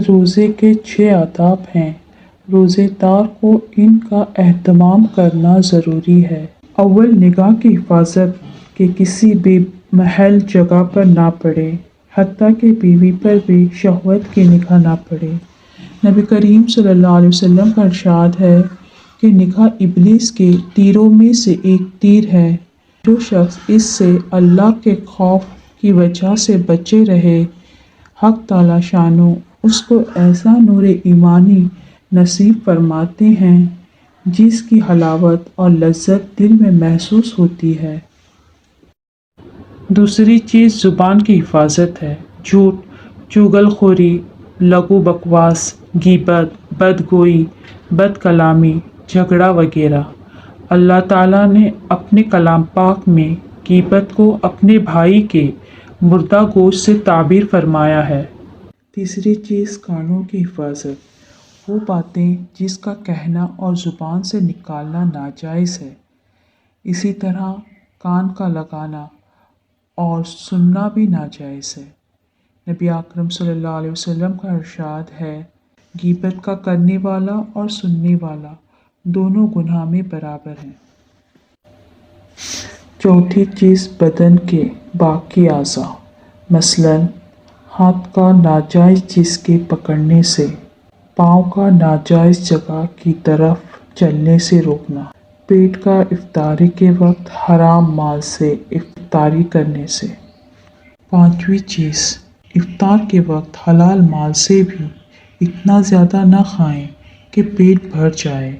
روزے کے 6 آداب ہیں۔ روزے دار کو ان کا اہتمام کرنا ضروری ہے۔ اول، نگاہ کی حفاظت کہ کسی بے محل جگہ پر نہ پڑے، حتیٰ کہ بیوی پر بھی شہوت کی نگاہ نہ پڑے۔ نبی کریم صلی اللہ علیہ وسلم کا ارشاد ہے کہ نگاہ ابلیس کے تیروں میں سے ایک تیر ہے۔ جو شخص اس سے اللہ کے خوف کی وجہ سے بچے رہے، حق تعالی شانہ اس کو ایسا نور ایمانی نصیب فرماتے ہیں جس کی حلاوت اور لذت دل میں محسوس ہوتی ہے۔ دوسری چیز زبان کی حفاظت ہے۔ جھوٹ، چغل خوری، لغو بکواس، غیبت، بدگوئی، بد کلامی، جھگڑا وغیرہ۔ اللہ تعالیٰ نے اپنے کلام پاک میں غیبت کو اپنے بھائی کے مردہ گوشت سے تعبیر فرمایا ہے۔ تیسری چیز کانوں کی حفاظت۔ وہ باتیں جس کا کہنا اور زبان سے نکالنا ناجائز ہے، اسی طرح کان کا لگانا اور سننا بھی ناجائز ہے۔ نبی اکرم صلی اللہ علیہ وسلم کا ارشاد ہے، غیبت کا کرنے والا اور سننے والا دونوں گناہ میں برابر ہیں۔ چوتھی چیز بدن کے باقی اعضاء، مثلاً ہاتھ کا ناجائز چیز کے پکڑنے سے، پاؤں کا ناجائز جگہ کی طرف چلنے سے روکنا، پیٹ کا افطاری کے وقت حرام مال سے افطاری کرنے سے۔ پانچویں چیز، افطار کے وقت حلال مال سے بھی اتنا زیادہ نہ کھائیں کہ پیٹ بھر جائے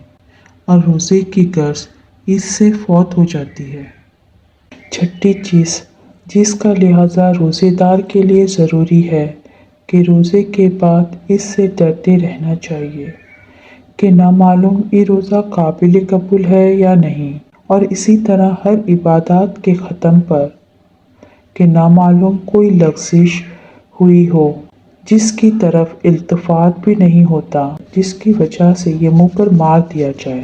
اور روزے کی غرض اس سے فوت ہو جاتی ہے۔ چھٹی چیز، جس کا لحاظہ روزے دار کے لیے ضروری ہے کہ روزے کے بعد اس سے ڈرتے رہنا چاہیے کہ نامعلوم یہ روزہ قابل قبول ہے یا نہیں، اور اسی طرح ہر عبادات کے ختم پر کہ نامعلوم کوئی لغزش ہوئی ہو جس کی طرف التفات بھی نہیں ہوتا، جس کی وجہ سے یہ منہ پر مار دیا جائے۔